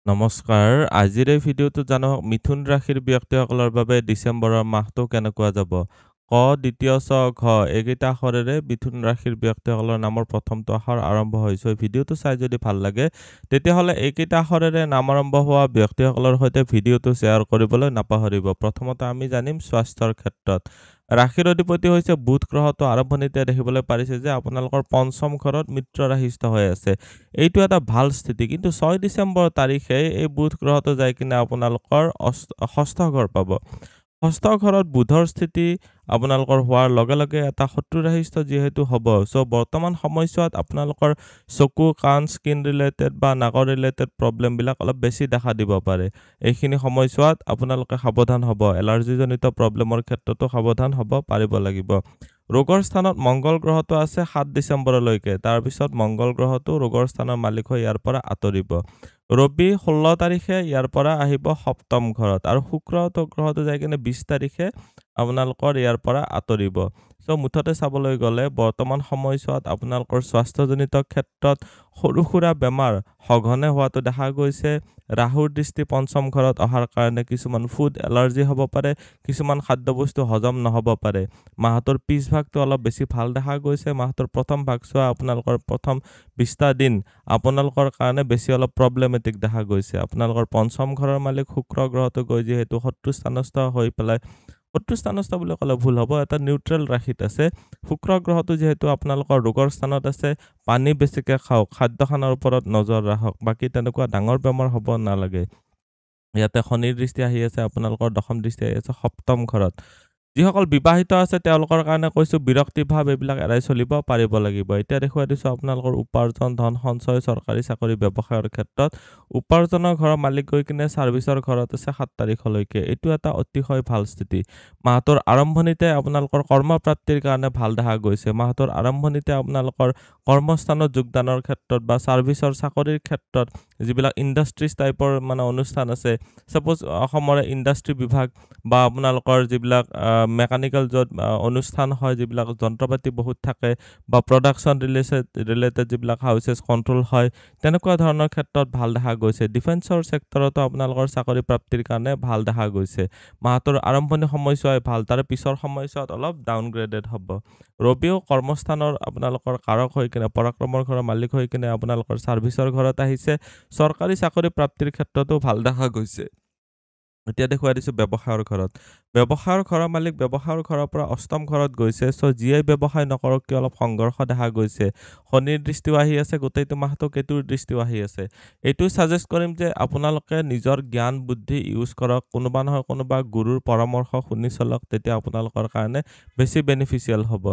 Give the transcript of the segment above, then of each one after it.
নমস্কাৰ। আজিৰ এই ভিডিঅ'টো জানক মিথুন ৰাশিৰ ব্যক্তিসকলৰ বাবে ডিচেম্বৰৰ মাহটো কেনেকুৱা যাব। ক, দ্বিতীয় চ, ঘ এইকেইটা আখৰেৰে মিথুন ৰাশিৰ ব্যক্তিসকলৰ নামৰ প্ৰথমটো আখৰ আৰম্ভ হৈছে। ভিডিঅ'টো চাই যদি ভাল লাগে তেতিয়াহ'লে এইকেইটা আখৰেৰে নাম আৰম্ভ হোৱা ব্যক্তিসকলৰ সৈতে ভিডিঅ'টো শ্বেয়াৰ কৰিবলৈ নাপাহৰিব। প্ৰথমতে আমি জানিম স্বাস্থ্যৰ ক্ষেত্ৰত। ৰাশিৰ অধিপতি হৈছে বুধ গ্ৰহটো আৰম্ভণিতে দেখিবলৈ পাৰিছে যে আপোনালোকৰ পঞ্চম ঘৰত মিত্ৰ ৰাশিস্থ হৈ আছে। এইটো এটা ভাল স্থিতি, কিন্তু 6 ডিচেম্বৰ তাৰিখে এই বুধ গ্ৰহটো যাই কিনে আপোনালোকৰ ষষ্ঠ ঘৰ পাব। ষষ্ঠ ঘৰত বুধৰ স্থিতি আপোনালোকৰ হোৱাৰ লগে লগে এটা শত্ৰু ৰাশিস্থ যিহেতু হ'ব, চ' বৰ্তমান সময়ছোৱাত আপোনালোকৰ চকু, কাণ, স্কিন ৰিলেটেড বা নাকৰ ৰিলেটেড প্ৰব্লেমবিলাক অলপ বেছি দেখা দিব পাৰে। এইখিনি সময়ছোৱাত আপোনালোকে সাৱধান হ'ব। এলাৰ্জিজনিত প্ৰব্লেমৰ ক্ষেত্ৰতো সাৱধান হ'ব পাৰিব লাগিব। ৰোগৰ স্থানত মংগল গ্ৰহটো আছে 7 ডিচেম্বৰলৈকে। তাৰপিছত মংগল গ্ৰহটো ৰোগৰ স্থানৰ মালিক হৈ ইয়াৰ পৰা আঁতৰিব। ৰবি 16 তাৰিখে ইয়াৰ পৰা আহিব সপ্তম ঘৰত, আৰু শুক্ৰ গ্ৰহটো যাই কিনে 20 তাৰিখে আপোনালোকৰ ইয়াৰ পৰা আঁতৰিব। চ' মুঠতে চাবলৈ গ'লে বৰ্তমান সময়ছোৱাত আপোনালোকৰ স্বাস্থ্যজনিত ক্ষেত্ৰত সৰু সুৰা বেমাৰ সঘনে হোৱাটো দেখা গৈছে। ৰাহুৰ দৃষ্টি পঞ্চম ঘৰত অহাৰ কাৰণে কিছুমান ফুড এলাৰ্জি হ'ব পাৰে, কিছুমান খাদ্যবস্তু হজম নহ'ব পাৰে। মাহটোৰ পিছভাগটো অলপ বেছি ভাল দেখা গৈছে। মাহটোৰ প্ৰথম ভাগছোৱা আপোনালোকৰ প্ৰথম 20টা দিন আপোনালোকৰ কাৰণে বেছি অলপ প্ৰব্লেমেটিক দেখা গৈছে। আপোনালোকৰ পঞ্চম ঘৰৰ মালিক শুক্ৰ গ্ৰহটো গৈ যিহেতু শত্ৰু স্থানস্থ হৈ পেলাই, শত্ৰু স্থানস্থ বুলি ক'লে ভুল হ'ব, এটা নিউট্ৰেল ৰাশিত আছে। শুক্ৰ গ্ৰহটো যিহেতু আপোনালোকৰ ৰোগৰ স্থানত আছে, পানী বেছিকৈ খাওক, খাদ্য খানাৰ ওপৰত নজৰ ৰাখক, বাকী তেনেকুৱা ডাঙৰ বেমাৰ হ'ব নালাগে। ইয়াতে শনিৰ দৃষ্টি আহি আছে, আপোনালোকৰ দশম দৃষ্টি আহি আছে সপ্তম ঘৰত। যিসকল বিবাহিত আছে তেওঁলোকৰ কাৰণে কৈছোঁ বিৰক্তি ভাৱ এইবিলাক এৰাই চলিব পাৰিব লাগিব। এতিয়া দেখুৱাই দিছোঁ আপোনালোকৰ উপাৰ্জন, ধন সঞ্চয়, চৰকাৰী চাকৰি, ব্যৱসায়ৰ ক্ষেত্ৰত। উপাৰ্জনৰ ঘৰৰ মালিক গৈ কিনে ছাৰ্ভিচৰ ঘৰত আছে 7 তাৰিখলৈকে। এইটো এটা অতিশয় ভাল স্থিতি। মাহটোৰ আৰম্ভণিতে আপোনালোকৰ কৰ্মপ্ৰাপ্তিৰ কাৰণে ভাল দেখা গৈছে। মাহটোৰ আৰম্ভণিতে আপোনালোকৰ কৰ্মস্থানত যোগদানৰ ক্ষেত্ৰত বা ছাৰ্ভিচৰ চাকৰিৰ ক্ষেত্ৰত যিবিলাক ইণ্ডাষ্ট্ৰিজ টাইপৰ অনুষ্ঠান আছে, ছাপ'জ অসমৰে ইণ্ডাষ্ট্ৰি বিভাগ বা আপোনালোকৰ যিবিলাক মেকানিকেল য'ত অনুষ্ঠান হয়, যিবিলাক যন্ত্ৰপাতি বহুত থাকে, বা প্ৰডাকশ্যন ৰিলেটেড যিবিলাক হাউচেছ কণ্ট্ৰল হয়, তেনেকুৱা ধৰণৰ ক্ষেত্ৰত ভাল দেখা গৈছে। ডিফেন্সৰ ছেক্টৰতো আপোনালোকৰ চাকৰি প্ৰাপ্তিৰ কাৰণে ভাল দেখা গৈছে। মাহটোৰ আৰম্ভণি সময়ছোৱাই ভাল, তাৰে পিছৰ সময়ছোৱাত অলপ ডাউনগ্ৰেডেড হ'ব। ৰবিও কৰ্মস্থানৰ আপোনালোকৰ কাৰক হৈ কিনে, পৰাক্ৰমৰ ঘৰৰ মালিক হৈ কিনে আপোনালোকৰ ছাৰ্ভিচৰ ঘৰত আহিছে। চৰকাৰী চাকৰি প্ৰাপ্তিৰ ক্ষেত্ৰতো ভাল দেখা গৈছে। এতিয়া দেখুৱাই দিছোঁ ব্যৱসায়ৰ ঘৰত। ব্যৱসায়ৰ ঘৰৰ মালিক ব্যৱসায়ৰ ঘৰৰ পৰা অষ্টম ঘৰত গৈছে, চ' যিয়ে ব্যৱসায় নকৰক কিয় অলপ সংঘৰ্ষ দেখা গৈছে। শনিৰ দৃষ্টিও আহি আছে, গোটেইটো মাহটো কেতুৰ দৃষ্টিও আহি আছে। এইটো ছাজেষ্ট কৰিম যে আপোনালোকে নিজৰ জ্ঞান বুদ্ধি ইউজ কৰক, কোনোবা নহয় কোনোবা গুৰুৰ পৰামৰ্শ শুনি চলক, তেতিয়া আপোনালোকৰ কাৰণে বেছি বেনিফিচিয়েল হ'ব।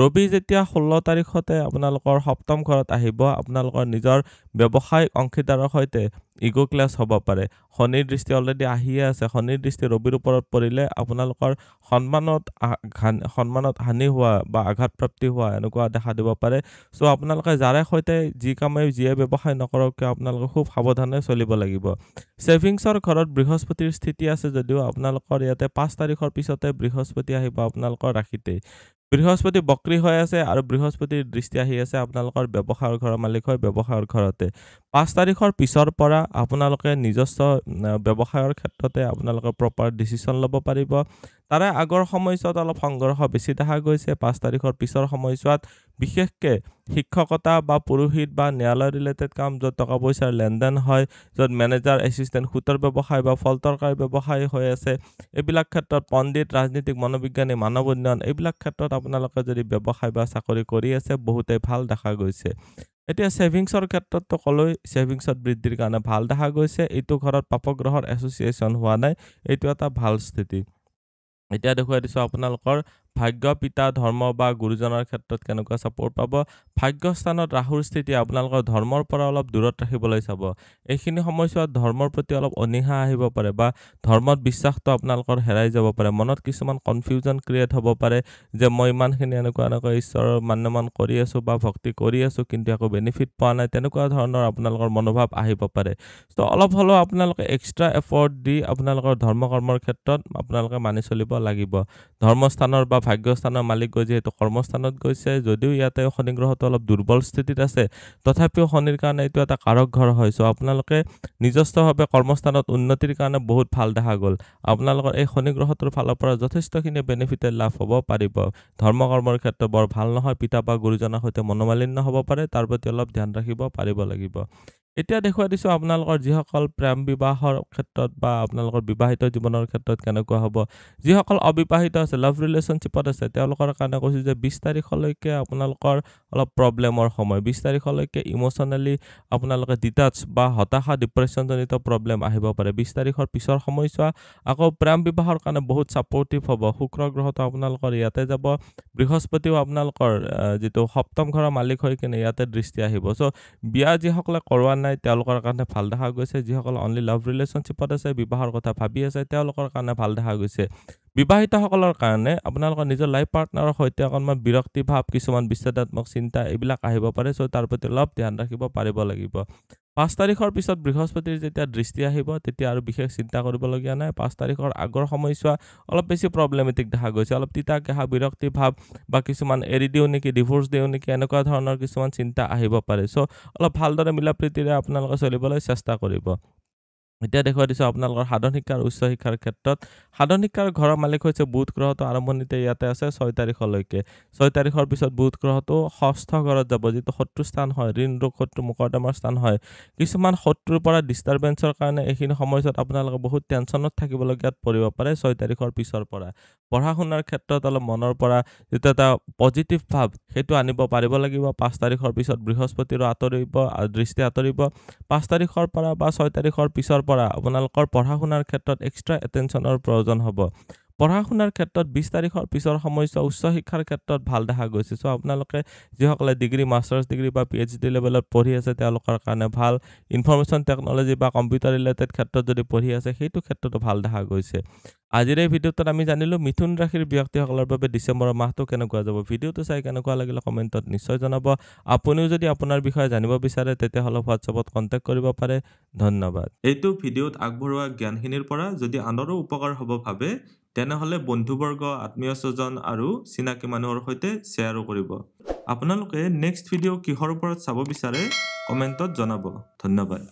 ৰবি যেতিয়া 16 তাৰিখতে আপোনালোকৰ সপ্তম ঘৰত আহিব, আপোনালোকৰ নিজৰ ব্যৱসায়িক অংশীদাৰৰ সৈতে ইগ' ক্লাছ হ'ব পাৰে। শনিৰ দৃষ্টি অলৰেডি আহিয়ে আছে। শনিৰ দৃষ্টি ৰবিৰ ওপৰত পৰিলে আপোনালোকৰ সন্মানত হানি হোৱা বা আঘাতপ্ৰাপ্তি হোৱা এনেকুৱা দেখা দিব পাৰে। চ' আপোনালোকে যাৰে সৈতে যি কামেই যিয়ে ব্যৱসায় নকৰক কিয় আপোনালোকে খুব সাৱধানে চলিব লাগিব। ছেভিংছৰ ঘৰত বৃহস্পতিৰ স্থিতি আছে যদিও আপোনালোকৰ ইয়াতে 5 তাৰিখৰ পিছতে বৃহস্পতি আহিব আপোনালোকৰ ৰাশিতেই। বৃহস্পতি বক্ৰী হৈ আছে আৰু বৃহস্পতিৰ দৃষ্টি আহি আছে আপোনালোকৰ ব্যৱসায়ৰ ঘৰৰ মালিক হৈ ব্যৱসায়ৰ ঘৰতে। 5 তাৰিখৰ পিছৰ পৰা আপোনালোকে নিজস্ব ব্যৱসায়ৰ ক্ষেত্ৰতে আপোনালোকে প্ৰপাৰ ডিচিশ্যন ল'ব পাৰিব। তাৰে আগৰ সময়ছোৱাত অলপ সংঘৰ্ষ বেছি দেখা গৈছে। 5 তাৰিখৰ পিছৰ সময়ছোৱাত বিশেষকৈ শিক্ষকতা বা পুৰোহিত বা ন্যায়ালয় ৰিলেটেড কাম, য'ত টকা পইচাৰ লেনদেন হয়, য'ত মেনেজাৰ এছিষ্টেণ্ট সুতৰ ব্যৱসায় বা ফল তৰকাৰী ব্যৱসায় হৈ আছে, এইবিলাক ক্ষেত্ৰত পণ্ডিত, ৰাজনীতিক, মনোবিজ্ঞানী, মানৱ উন্নয়ন, এইবিলাক ক্ষেত্ৰত আপোনালোকে যদি ব্যৱসায় বা চাকৰি কৰি আছে বহুতেই ভাল দেখা গৈছে। এতিয়া ছেভিংছৰ ক্ষেত্ৰততো ক'লোৱেই, ছেভিংছত বৃদ্ধিৰ কাৰণে ভাল দেখা গৈছে। এইটো ঘৰত পাপগ্ৰহৰ এছ'চিয়েশ্যন হোৱা নাই, এইটো এটা ভাল স্থিতি। এতিয়া দেখুৱাই দিছোঁ আপোনালোকৰ ভাগ্য, পিতা, ধৰ্ম বা গুৰুজনৰ ক্ষেত্ৰত কেনেকুৱা ছাপোৰ্ট পাব। ভাগ্যস্থানত ৰাহুৰ স্থিতি আপোনালোকৰ ধৰ্মৰ পৰা অলপ দূৰত ৰাখিবলৈ চাব। এইখিনি সময়ছোৱাত ধৰ্মৰ প্ৰতি অলপ অনীহা আহিব পাৰে বা ধৰ্মত বিশ্বাসটো আপোনালোকৰ হেৰাই যাব পাৰে। মনত কিছুমান কনফিউজন ক্ৰিয়েট হ'ব পাৰে যে মই ইমানখিনি এনেকুৱা ঈশ্বৰৰ মান্যমান কৰি আছোঁ বা ভক্তি কৰি আছোঁ, কিন্তু একো বেনিফিট পোৱা নাই, তেনেকুৱা ধৰণৰ আপোনালোকৰ মনোভাৱ আহিব পাৰে। ত' অলপ হ'লেও আপোনালোকে এক্সট্ৰা এফৰ্ট দি আপোনালোকৰ ধৰ্ম কৰ্মৰ ক্ষেত্ৰত আপোনালোকে মানি চলিব লাগিব। ধৰ্মস্থানৰ বা ভাগ্যস্থানৰ মালিক গৈ যিহেতু কৰ্মস্থানত গৈছে, যদিও ইয়াতে শনি গ্ৰহটো অলপ দুৰ্বল স্থিতিত আছে, তথাপিও শনিৰ কাৰণে এইটো এটা কাৰক ঘৰ হয়। চ' আপোনালোকে নিজস্বভাৱে কৰ্মস্থানত উন্নতিৰ কাৰণে বহুত ভাল দেখা গ'ল। আপোনালোকৰ এই শনি গ্ৰহটোৰ ফালৰ পৰা যথেষ্টখিনি বেনিফিটেড লাভ হ'ব পাৰিব। ধৰ্ম কৰ্মৰ ক্ষেত্ৰত বৰ ভাল নহয়, পিতা বা গুৰুজনৰ সৈতে মনোমালিন্য হ'ব পাৰে, তাৰ প্ৰতি অলপ ধ্যান ৰাখিব পাৰিব লাগিব। এতিয়া দেখুৱাই দিছোঁ আপোনালোকৰ যিসকল প্ৰেম বিবাহৰ ক্ষেত্ৰত বা আপোনালোকৰ বিবাহিত জীৱনৰ ক্ষেত্ৰত কেনেকুৱা হ'ব। যিসকল অবিবাহিত আছে, লাভ ৰিলেশ্যনশ্বিপত আছে, তেওঁলোকৰ কাৰণে কৈছোঁ যে 20 তাৰিখলৈকে আপোনালোকৰ অলপ প্ৰব্লেমৰ সময়। 20 তাৰিখলৈকে ইম'চনেলি আপোনালোকে ডিটাচ বা হতাশা ডিপ্ৰেশ্যনজনিত প্ৰব্লেম আহিব পাৰে। 20 তাৰিখৰ পিছৰ সময়ছোৱা আকৌ প্ৰেম বিবাহৰ কাৰণে বহুত ছাপৰ্টিভ হ'ব। শুক্ৰ গ্ৰহটো আপোনালোকৰ ইয়াতে যাব। বৃহস্পতিও আপোনালোকৰ যিটো সপ্তম ঘৰৰ মালিক হৈ কিনে ইয়াতে দৃষ্টি আহিব। চ' বিয়া যিসকলে কৰোৱা নাই তেওঁলোকৰ কাৰণে ভাল দেখা গৈছে। যিসকল অনলি লাভ ৰিলেশ্যনশ্বিপত আছে, বিবাহৰ কথা ভাবি আছে, তেওঁলোকৰ কাৰণে ভাল দেখা গৈছে। বিবাহিতসকলৰ কাৰণে আপোনালোকৰ নিজৰ লাইফ পাৰ্টনাৰৰ সৈতে অকণমান বিৰক্তি ভাৱ, কিছুমান বিচ্ছেদাত্মক চিন্তা এইবিলাক আহিব পাৰে। চ' তাৰ প্ৰতি অলপ ধ্যান ৰাখিব পাৰিব লাগিব। 5 তাৰিখৰ পিছত বৃহস্পতিৰ যেতিয়া দৃষ্টি আহিব, তেতিয়া আৰু বিশেষ চিন্তা কৰিবলগীয়া নাই। 5 তাৰিখৰ আগৰ সময়ছোৱা অলপ বেছি প্ৰব্লেমেটিক দেখা গৈছে। অলপ তিতা কেঁহা বিৰক্তি ভাৱ বা কিছুমান এৰি দিওঁ নেকি, ডিভোৰ্চ দিওঁ নেকি, এনেকুৱা ধৰণৰ কিছুমান চিন্তা আহিব পাৰে। চ' অলপ ভালদৰে মিলা প্ৰীতিৰে আপোনালোকে চলিবলৈ চেষ্টা কৰিব। এতিয়া দেখুৱাই দিছোঁ আপোনালোকৰ সাধন শিক্ষা আৰু উচ্চ শিক্ষাৰ ক্ষেত্ৰত। সাধন শিক্ষাৰ ঘৰৰ মালিক হৈছে বুধ গ্ৰহটো আৰম্ভণিতে ইয়াতে আছে 6 তাৰিখলৈকে। 6 তাৰিখৰ পিছত বুধ গ্ৰহটো ষষ্ঠ ঘৰত যাব, যিটো শত্ৰু স্থান হয়, ঋণ ৰোগ শত্ৰু মোকৰ্দমাৰ স্থান হয়। কিছুমান শত্ৰুৰ পৰা ডিষ্টাৰ্বেঞ্চৰ কাৰণে এইখিনি সময়ছোৱাত আপোনালোকে বহুত টেনশ্যনত থাকিবলগীয়াত পৰিব পাৰে 6 তাৰিখৰ পিছৰ পৰা। পঢ়া শুনাৰ ক্ষেত্ৰত অলপ মনৰ পৰা যিটো এটা পজিটিভ ভাৱ সেইটো আনিব পাৰিব লাগিব। 5 তাৰিখৰ পিছত বৃহস্পতিৰো দৃষ্টি আঁতৰিব। 5 তাৰিখৰ পৰা বা 6 তাৰিখৰ পিছৰ পৰা আপোনালোকৰ পঢ়া শুনাৰ ক্ষেত্ৰত এক্সট্ৰা এটেনশ্যনৰ প্ৰয়োজন হ'ব। পঢ়া শুনাৰ ক্ষেত্ৰত 20 তাৰিখৰ পিছৰ সময়ছোৱা উচ্চ শিক্ষাৰ ক্ষেত্ৰত ভাল দেখা গৈছে। চ' আপোনালোকে যিসকলে ডিগ্ৰী, মাষ্টাৰ্ছ ডিগ্ৰী বা PhD লেভেলত পঢ়ি আছে তেওঁলোকৰ কাৰণে ভাল। ইনফৰমেশ্যন টেকন'লজি বা কম্পিউটাৰ ৰিলেটেড ক্ষেত্ৰত যদি পঢ়ি আছে সেইটো ক্ষেত্ৰতো ভাল দেখা গৈছে। আজিৰ এই ভিডিঅ'টোত আমি জানিলোঁ মিথুন ৰাশিৰ ব্যক্তিসকলৰ বাবে ডিচেম্বৰৰ মাহটো কেনেকুৱা যাব। ভিডিঅ'টো চাই কেনেকুৱা লাগিলে কমেণ্টত নিশ্চয় জনাব। আপুনিও যদি আপোনাৰ বিষয়ে জানিব বিচাৰে তেতিয়াহ'লে হোৱাটছএপত কণ্টেক্ট কৰিব পাৰে। ধন্যবাদ। এইটো ভিডিঅ'ত আগবঢ়োৱা জ্ঞানখিনিৰ পৰা যদি আনৰো উপকাৰ হ'ব ভাবে, তেনেহ'লে বন্ধুবৰ্গ, আত্মীয় স্বজন আৰু চিনাকি মানুহৰ সৈতে শ্বেয়াৰো কৰিব। আপোনালোকে নেক্সট ভিডিঅ' কিহৰ ওপৰত চাব বিচাৰে কমেণ্টত জনাব। ধন্যবাদ।